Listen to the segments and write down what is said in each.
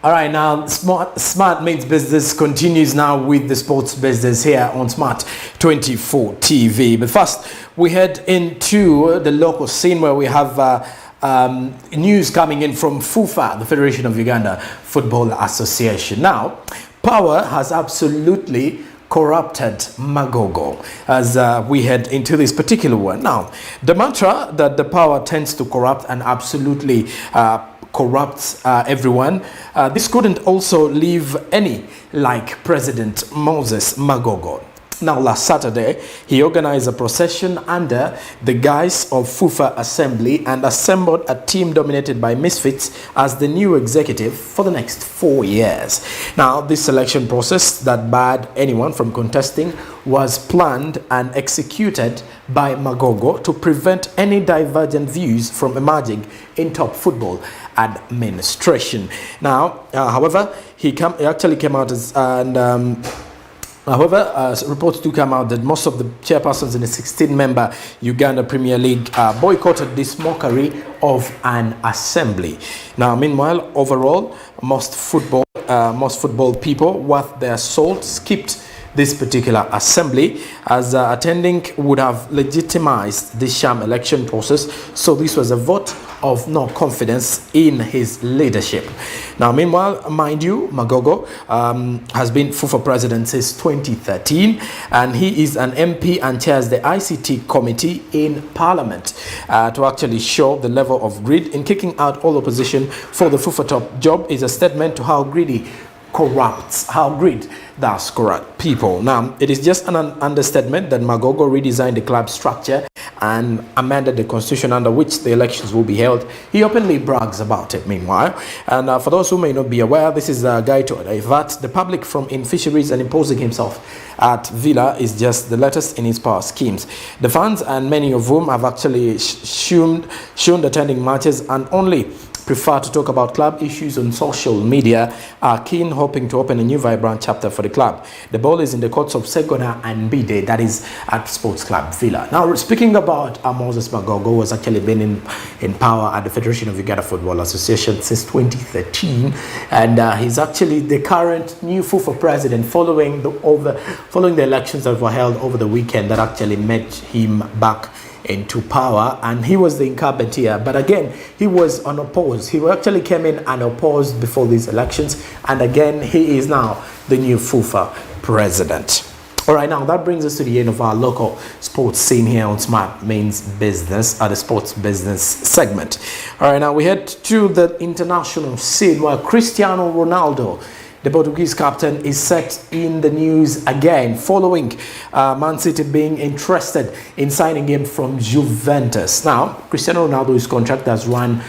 All right, now Smart Means Business continues now with the sports business here on Smart 24 TV. But first, we head into the local scene where we have news coming in from FUFA, the Federation of Uganda Football Association. Now, power has absolutely corrupted Magogo as we head into this particular one. Now, the mantra that the power tends to corrupt and absolutely corrupts everyone. This couldn't also leave any like President Moses Magogo. Now, last Saturday, he organized a procession under the guise of FUFA Assembly and assembled a team dominated by misfits as the new executive for the next 4 years. Now, this selection process that barred anyone from contesting was planned and executed by Magogo to prevent any divergent views from emerging in top football administration. Now, however, he actually came out as reports do come out that most of the chairpersons in the 16-member Uganda Premier League boycotted this mockery of an assembly. Now, meanwhile, overall, most football people worth their salt skipped this particular assembly as attending would have legitimized the sham election process. So this was a vote of no confidence in his leadership. Now, meanwhile, mind you, Magogo has been FUFA president since 2013, and he is an MP and chairs the ICT committee in Parliament to actually show the level of greed in kicking out all opposition for the FUFA top job is a statement to how greedy corrupts, how greed does corrupt people. Now, it is just an understatement that Magogo redesigned the club structure and amended the constitution under which the elections will be held. He openly brags about it, meanwhile. And for those who may not be aware, this is a guy to divert the public from in fisheries and imposing himself at Villa is just the latest in his power schemes. The fans, and many of whom have actually shunned attending matches and only prefer to talk about club issues on social media, are keen, hoping to open a new vibrant chapter for the club. The ball is in the courts of Segona and Bide, that is at Sports Club Villa. Now, speaking about Moses Magogo, who has actually been in power at the Federation of Uganda Football Association since 2013, and he's actually the current new FUFA president following the elections that were held over the weekend that actually met him back into power, and he was the incumbent here, but again he was unopposed. He actually came in unopposed before these elections, and again he is now the new FUFA president. All right, now that brings us to the end of our local sports scene here on Smart Means Business at the sports business segment. All right, now we head to the international scene where Cristiano Ronaldo, the Portuguese captain, is set in the news again following Man City being interested in signing him from Juventus. Now, Cristiano Ronaldo's contract has run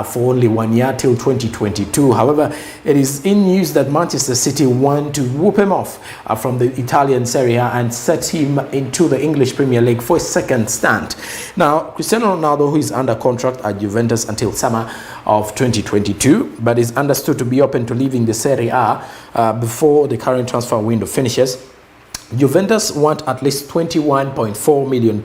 for only 1 year till 2022. However, it is in news that Manchester City want to whoop him off from the Italian Serie A and set him into the English Premier League for a second stint. Now, Cristiano Ronaldo, who is under contract at Juventus until summer of 2022, but is understood to be open to leaving the Serie A before the current transfer window finishes. Juventus want at least £21.4 million,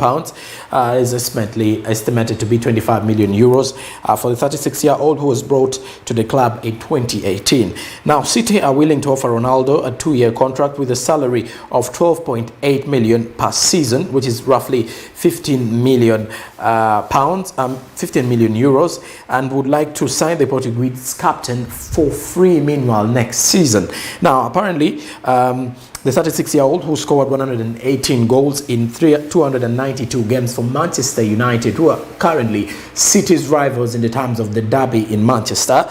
is estimated to be 25 million euros for the 36-year-old who was brought to the club in 2018. Now, City are willing to offer Ronaldo a 2-year contract with a salary of 12.8 million per season, which is roughly 15 million pounds, 15 million euros, and would like to sign the Portuguese captain for free meanwhile next season. Now, apparently, the 36-year-old who scored 118 goals in 292 games for Manchester United, who are currently City's rivals in the terms of the derby in Manchester,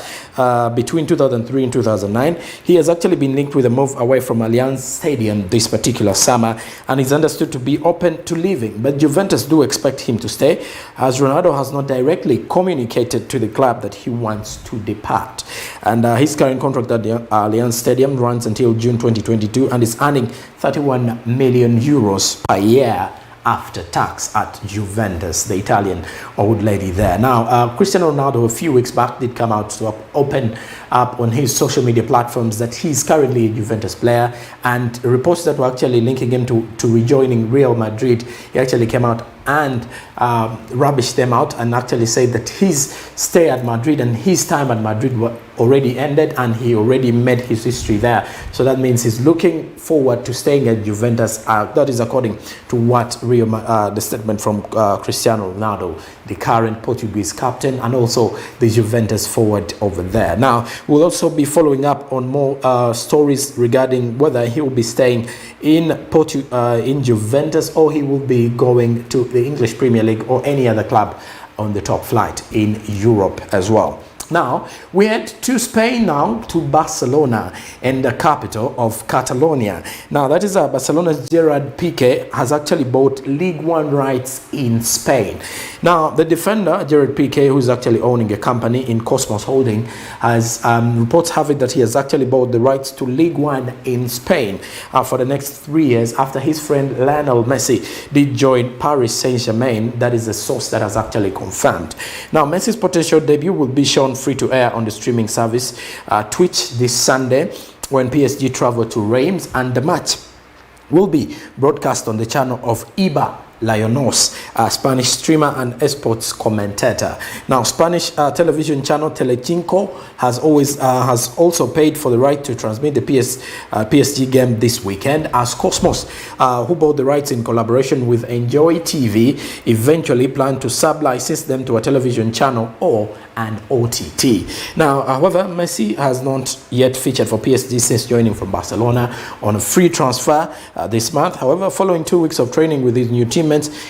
between 2003 and 2009. He has actually been linked with a move away from Allianz Stadium this particular summer and is understood to be open to leaving. But Juventus do expect him to stay, as Ronaldo has not directly communicated to the club that he wants to depart. And his current contract at the Allianz Stadium runs until June 2022 and is earning 31 million euros per year after tax at Juventus, the Italian old lady there. Now, Cristiano Ronaldo a few weeks back did come out to open up on his social media platforms that he's currently a Juventus player, and reports that were actually linking him to rejoining Real Madrid. He actually came out and rubbished them out and actually said that his stay at Madrid and his time at Madrid already ended and he already made his history there. So that means he's looking forward to staying at Juventus. That is according to what the statement from Cristiano Ronaldo, the current Portuguese captain, and also the Juventus forward over there. Now, we'll also be following up on more stories regarding whether he will be staying in Juventus or he will be going to the English Premier League or any other club on the top flight in Europe as well. Now, we head to Spain now, to Barcelona and the capital of Catalonia. Now, that is Barcelona's Gerard Piqué has actually bought League One rights in Spain. Now, the defender, Gerard Piqué, who is actually owning a company in Cosmos Holding, has reports have it that he has actually bought the rights to League One in Spain for the next 3 years after his friend Lionel Messi did join Paris Saint-Germain. That is a source that has actually confirmed. Now, Messi's potential debut will be shown free to air on the streaming service Twitch this Sunday when PSG travel to Reims, and the match will be broadcast on the channel of Iba Llanos, a Spanish streamer and esports commentator. Now, Spanish television channel Telecinco has also paid for the right to transmit the PSG game this weekend, as Cosmos, who bought the rights in collaboration with Enjoy TV, eventually plan to sub-license them to a television channel or an OTT. Now, however, Messi has not yet featured for PSG since joining from Barcelona on a free transfer this month. However, following 2 weeks of training with his new teammates,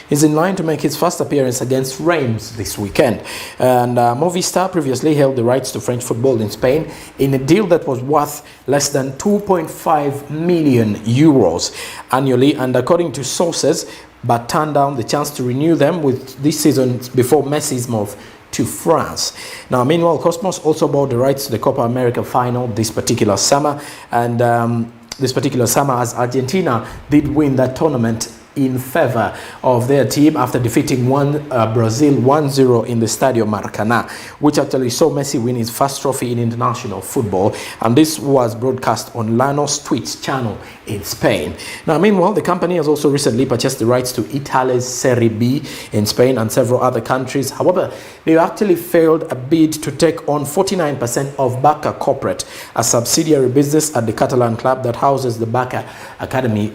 is in line to make his first appearance against Reims this weekend. And Movistar previously held the rights to French football in Spain in a deal that was worth less than 2.5 million euros annually, and according to sources, but turned down the chance to renew them with this season before Messi's move to France. Now, meanwhile, Cosmos also bought the rights to the Copa America final this particular summer, and as Argentina did win that tournament in favor of their team after defeating Brazil 1-0 in the Stadio Maracanã, which actually saw Messi win his first trophy in international football, and this was broadcast on Llanos Twitch channel in Spain. Now, meanwhile, the company has also recently purchased the rights to Italy's Serie B in Spain and several other countries. However, they actually failed a bid to take on 49% of Barca Corporate, a subsidiary business at the Catalan club that houses the Barca Academy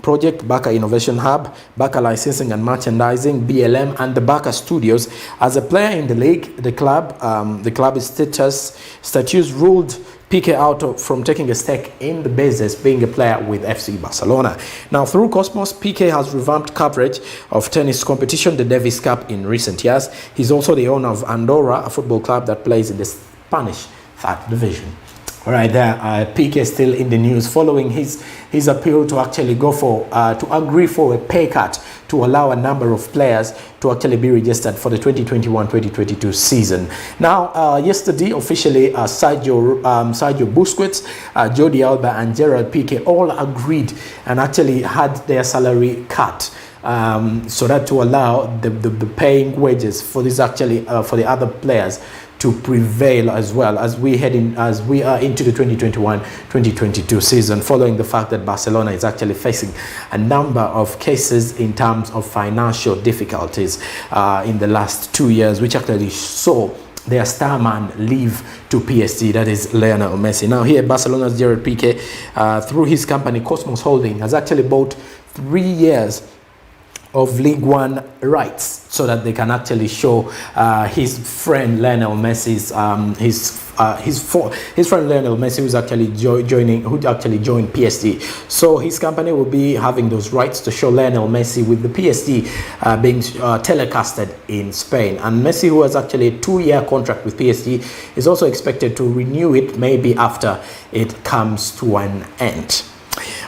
project, Barca Innovation Hub, Barca Licensing and Merchandising, BLM, and the Barca Studios. As a player in the league, the club's statutes ruled Piqué out from taking a stake in the business, being a player with FC Barcelona. Now, through Cosmos, Piqué has revamped coverage of tennis competition, the Davis Cup, in recent years. He's also the owner of Andorra, a football club that plays in the Spanish 3rd division. All right, there, Piqué still in the news following his appeal to actually go for, to agree for a pay cut to allow a number of players to actually be registered for the 2021-2022 season. Now, yesterday, officially, Sergio Busquets, Jordi Alba, and Gerard Piqué all agreed and actually had their salary cut. So that to allow the paying wages for this actually for the other players to prevail as well as we are into the 2021-2022 season, following the fact that Barcelona is actually facing a number of cases in terms of financial difficulties in the last 2 years, which actually saw their star man leave to PSG, that is Lionel Messi. Now here, Barcelona's Gerard Piqué, through his company Cosmos Holding, has actually bought 3 years of League One rights so that they can actually show his friend Lionel Messi's his friend Lionel Messi, who actually joined PSG. So his company will be having those rights to show Lionel Messi with the PSG being telecasted in Spain. And Messi, who has actually a 2-year contract with PSG, is also expected to renew it maybe after it comes to an end.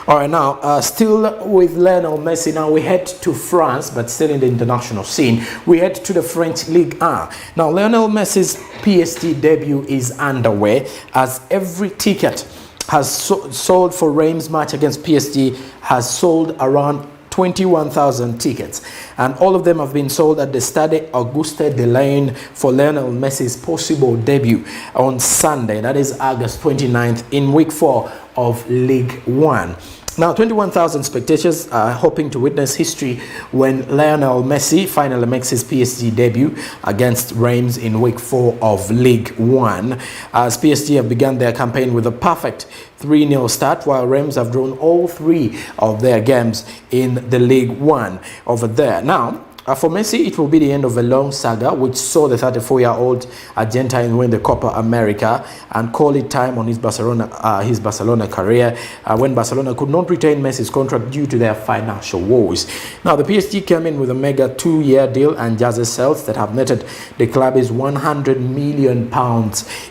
All right, now, still with Lionel Messi, now we head to France, but still in the international scene. We head to the French Ligue 1. Now, Lionel Messi's PSG debut is underway, as every ticket has sold for Reims' match against PSG has sold around 21,000 tickets, and all of them have been sold at the Stade Auguste Delaine for Lionel Messi's possible debut on Sunday, that is August 29th, in week 4 of Ligue 1. Now, 21,000 spectators are hoping to witness history when Lionel Messi finally makes his PSG debut against Reims in week 4 of League One. As PSG have begun their campaign with a perfect 3-0 start, while Reims have drawn all 3 of their games in the League One over there. Now, for Messi, it will be the end of a long saga which saw the 34-year-old Argentine win the Copa America and call it time on his Barcelona career when Barcelona could not retain Messi's contract due to their financial woes. Now, the PSG came in with a mega 2-year deal and jersey sales that have netted the club is £100 million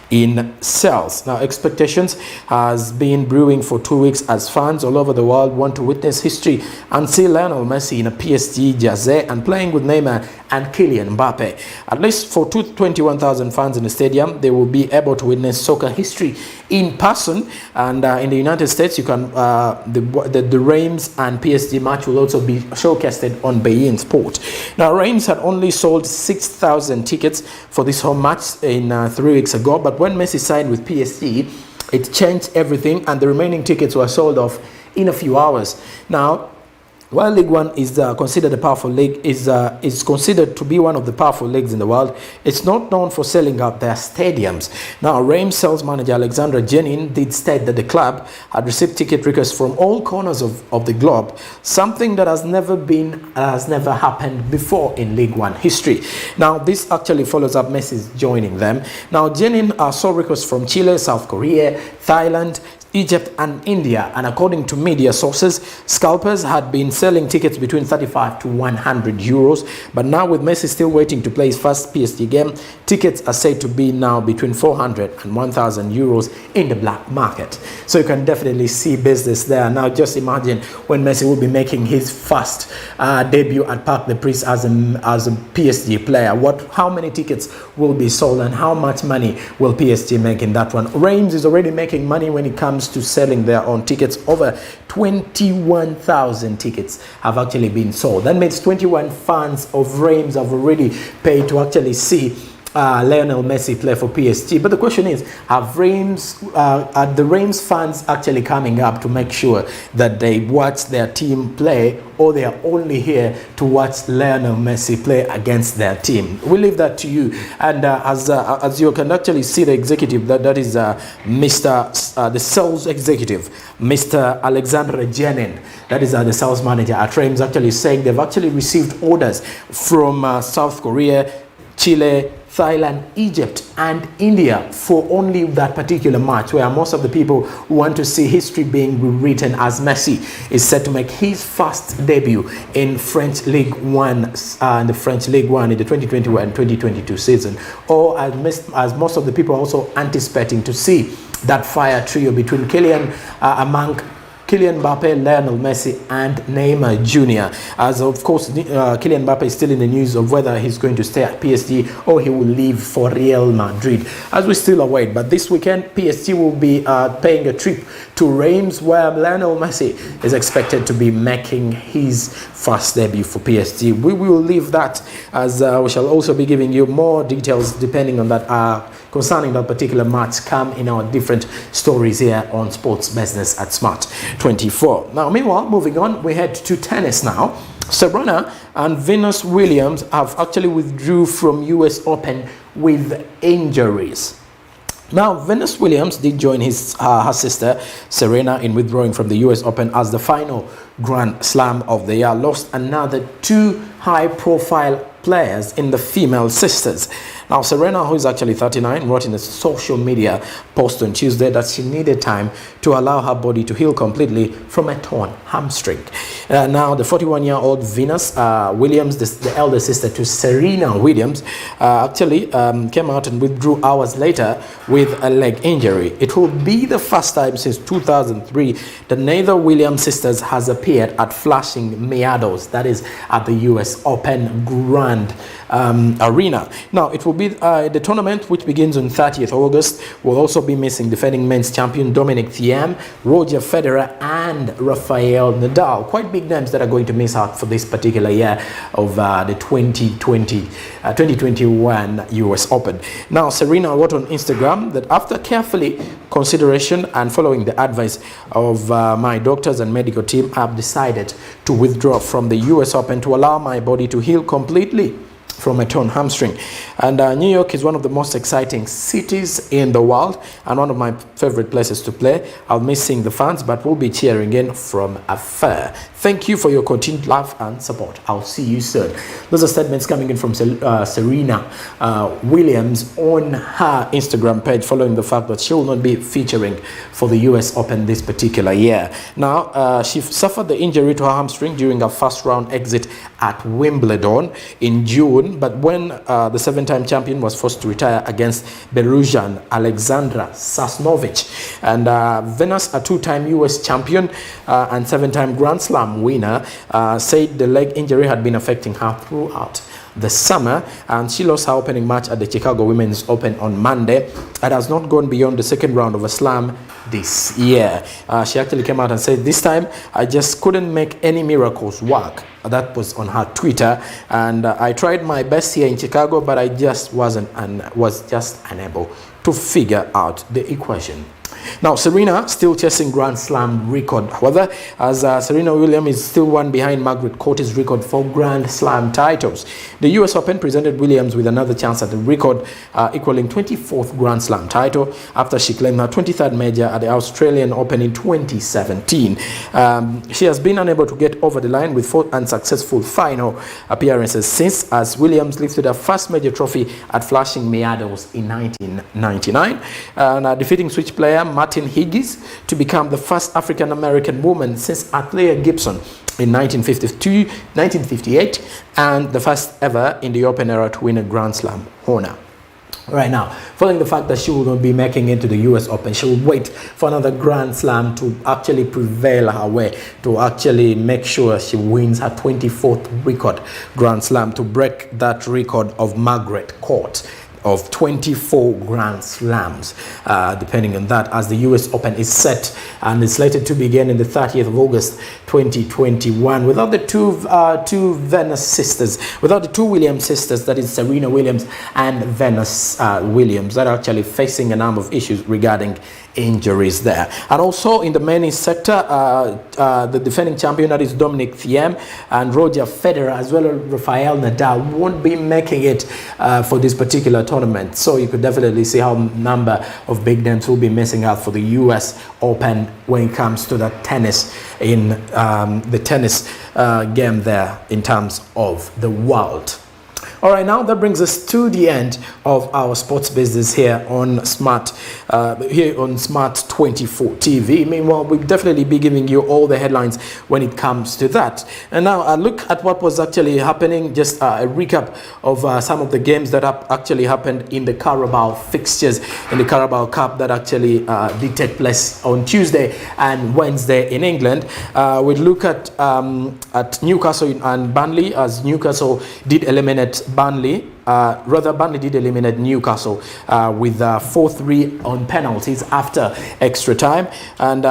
in sales. Now, expectations has been brewing for 2 weeks as fans all over the world want to witness history and see Lionel Messi in a PSG jersey and playing with Neymar and Kylian Mbappe. At least for 21,000 fans in the stadium, they will be able to witness soccer history in person. And in the United States, you can the Reims and PSG match will also be showcased on beIN Sport. Now, Reims had only sold 6,000 tickets for this home match in 3 weeks ago, but when Messi signed with PSG, it changed everything, and the remaining tickets were sold off in a few hours. Now, while League One is considered a powerful league, is considered to be one of the powerful leagues in the world, it's not known for selling out their stadiums. Now, Reims sales manager Alexandra Jenin did state that the club had received ticket requests from all corners of the globe, something that has never happened before in League One history. Now, this actually follows up Messi's joining them. Now, Jenin saw requests from Chile, South Korea, Thailand, Egypt and India, and according to media sources, scalpers had been selling tickets between 35 to 100 euros, but now with Messi still waiting to play his first PSG game, tickets are said to be now between 400 and 1,000 euros in the black market. So you can definitely see business there. Now just imagine when Messi will be making his first debut at Parc des Princes as a PSG player. How many tickets will be sold and how much money will PSG make in that one? Reims is already making money when it comes to selling their own tickets. Over 21,000 tickets have actually been sold. That means 21 fans of Reims have already paid to actually see Lionel Messi play for PSG. But the question is, are the Reims fans actually coming up to make sure that they watch their team play, or they are only here to watch Lionel Messi play against their team? We leave that to you. And as you can actually see, the executive, that is the sales executive, Mr. Alexandre Jenin, that is the sales manager at Reims, actually saying they've actually received orders from South Korea, Chile, Thailand, Egypt and India for only that particular match, where most of the people want to see history being rewritten as Messi is set to make his first debut in French League One, in the 2021-2022 season, or as most of the people are also anticipating to see that fire trio between Kylian Mbappe, Lionel Messi and Neymar Jr. As of course, Kylian Mbappe is still in the news of whether he's going to stay at PSG or he will leave for Real Madrid, as we still await. But this weekend, PSG will be paying a trip to Reims, where Lionel Messi is expected to be making his first debut for PSG. We will leave that, as we shall also be giving you more details depending on that concerning that particular match come in our different stories here on Sports Business at Smart 24. Now, meanwhile, moving on, we head to tennis now. Serena and Venus Williams have actually withdrew from US Open with injuries. Now, Venus Williams did join her sister Serena in withdrawing from the US Open as the final Grand Slam of the year lost another 2 high-profile players in the female sisters. Now, Serena, who is actually 39, wrote in a social media post on Tuesday that she needed time to allow her body to heal completely from a torn hamstring. Now, the 41-year-old Venus Williams, the elder sister to Serena Williams, actually came out and withdrew hours later with a leg injury. It will be the first time since 2003 that neither Williams sisters has appeared at Flushing Meadows, that is at the US Open Grand Arena. Now, it will be the tournament, which begins on 30th August, will also be missing defending men's champion Dominic Thiem, Roger Federer, and Rafael Nadal. Quite big names that are going to miss out for this particular year of the 2021 US Open. Now, Serena wrote on Instagram that after carefully consideration and following the advice of my doctors and medical team, I've decided to withdraw from the US Open to allow my body to heal completely from a torn hamstring. And New York is one of the most exciting cities in the world and one of my favorite places to play. I'll miss seeing the fans, but we'll be cheering in from afar. Thank you for your continued love and support. I'll see you soon. Those are statements coming in from Serena Williams on her Instagram page, following the fact that she will not be featuring for the US Open this particular year. Now, she suffered the injury to her hamstring during her first round exit at Wimbledon in June, but when the seven-time champion was forced to retire against Belarusian Alexandra Sasnovich. And Venus, a two-time US champion and seven-time Grand Slam winner, said the leg injury had been affecting her throughout the summer, and she lost her opening match at the Chicago Women's Open on Monday and has not gone beyond the second round of a slam this year. She actually came out and said, "This time I just couldn't make any miracles work." That was on her Twitter, and I tried my best here in Chicago, but I just was just unable to figure out the equation. Now, Serena still chasing Grand Slam record. However, as Serena Williams is still one behind Margaret Court's record for Grand Slam titles. The US Open presented Williams with another chance at the record, equaling 24th Grand Slam title after she claimed her 23rd major at the Australian Open in 2017. She has been unable to get over the line with 4 unsuccessful final appearances since, as Williams lifted her first major trophy at Flushing Meadows in 1999, and defeating switch player Martin Hingis to become the first African-American woman since Althea Gibson in 1958, and the first ever in the Open era to win a Grand Slam honor. Right now, following the fact that she will not be making it to the US Open, she will wait for another Grand Slam to actually prevail her way, to actually make sure she wins her 24th record Grand Slam, to break that record of Margaret Court of 24 Grand Slams, depending on that, as the US Open is set and is slated to begin in the 30th of August 2021 without the two Venus sisters, without the two Williams sisters, that is Serena Williams and Venus Williams, that are actually facing a number of issues regarding injuries there. And also in the men's sector, the defending champion, that is Dominic Thiem, and Roger Federer, as well as Rafael Nadal, won't be making it for this particular tournament. So you could definitely see how a number of big names will be missing out for the US Open when it comes to the tennis in the tennis game there in terms of the world. All right, now that brings us to the end of our sports business here on Smart 24 TV. Meanwhile, we'll definitely be giving you all the headlines when it comes to that. And now a look at what was actually happening, just a recap of some of the games that actually happened in the Carabao fixtures in the Carabao Cup that actually did take place on Tuesday and Wednesday in England. We'll look at Newcastle and Burnley, as Newcastle did eliminate Burnley. Burnley did eliminate Newcastle with 4-3 on penalties after extra time, and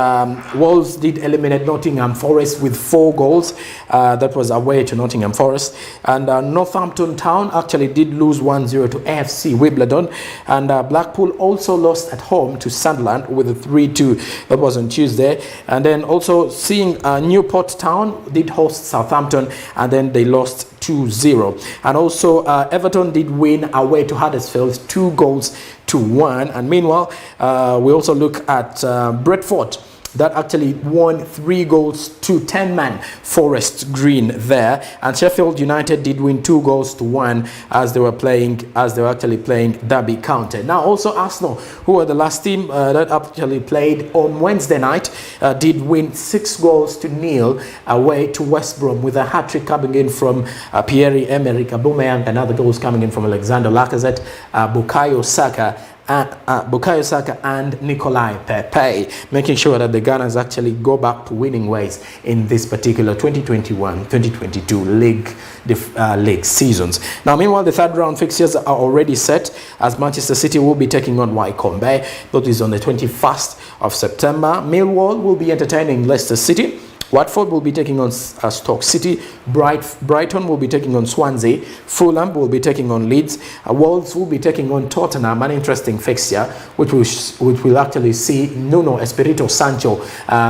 Wolves did eliminate Nottingham Forest with 4 goals. That was away to Nottingham Forest, and Northampton Town actually did lose 1-0 to AFC Wimbledon, and Blackpool also lost at home to Sunderland with a 3-2. That was on Tuesday. And then also seeing Newport Town did host Southampton, and then they lost 2-0. And also Everton did win away to Huddersfield 2-1. And meanwhile, we also look at Brentford, that actually won 3-10 Forest Green there, and Sheffield United did win 2-1 as they were actually playing Derby County. Now also Arsenal, who were the last team that actually played on Wednesday night, did win 6-0 away to West Brom, with a hat-trick coming in from Pierre-Emerick Aubameyang, and other goals coming in from Alexander Lacazette, Bukayo Saka, Bukayo Saka and Nikolai Pepe, making sure that the Gunners actually go back to winning ways in this particular 2021-2022 league seasons. Now, meanwhile, the third round fixtures are already set, as Manchester City will be taking on Wycombe. That is on the 21st of September. Millwall will be entertaining Leicester City. Watford will be taking on Stoke City. Brighton will be taking on Swansea. Fulham will be taking on Leeds. Wolves will be taking on Tottenham. An interesting fixture, which will actually see Nuno Espirito Sancho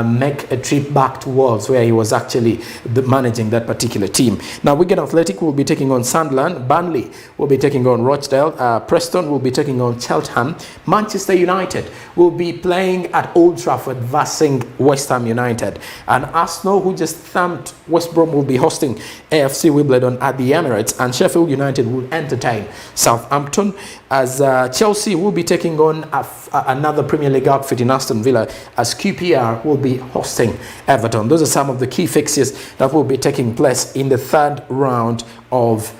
make a trip back to Wolves, where he was actually managing that particular team. Now, Wigan Athletic will be taking on Sunderland. Burnley will be taking on Rochdale. Preston will be taking on Cheltenham. Manchester United will be playing at Old Trafford versus West Ham United. And Arsenal, who just thumped West Brom, will be hosting AFC Wimbledon at the Emirates, and Sheffield United will entertain Southampton, as Chelsea will be taking on another Premier League outfit in Aston Villa, as QPR will be hosting Everton. Those are some of the key fixtures that will be taking place in the third round of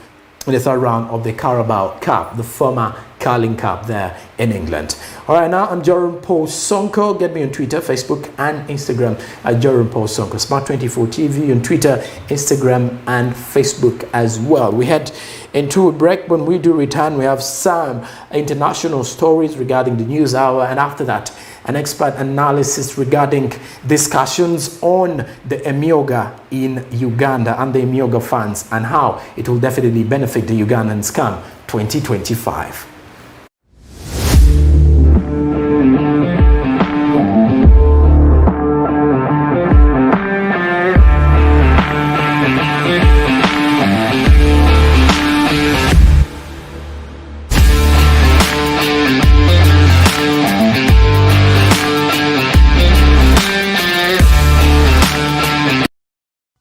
the Carabao Cup, the former Carling Cup there in England. All right, now I'm JORRAM Paul Sonko. Get me on Twitter, Facebook, and Instagram at JORRAM Paul Sonko. Smart24 TV on Twitter, Instagram, and Facebook as well. We head into a break. When we do return, we have some international stories regarding the news hour, and after that, an expert analysis regarding discussions on the Emyoga in Uganda and the Emyoga funds, and how it will definitely benefit the Ugandans come 2025.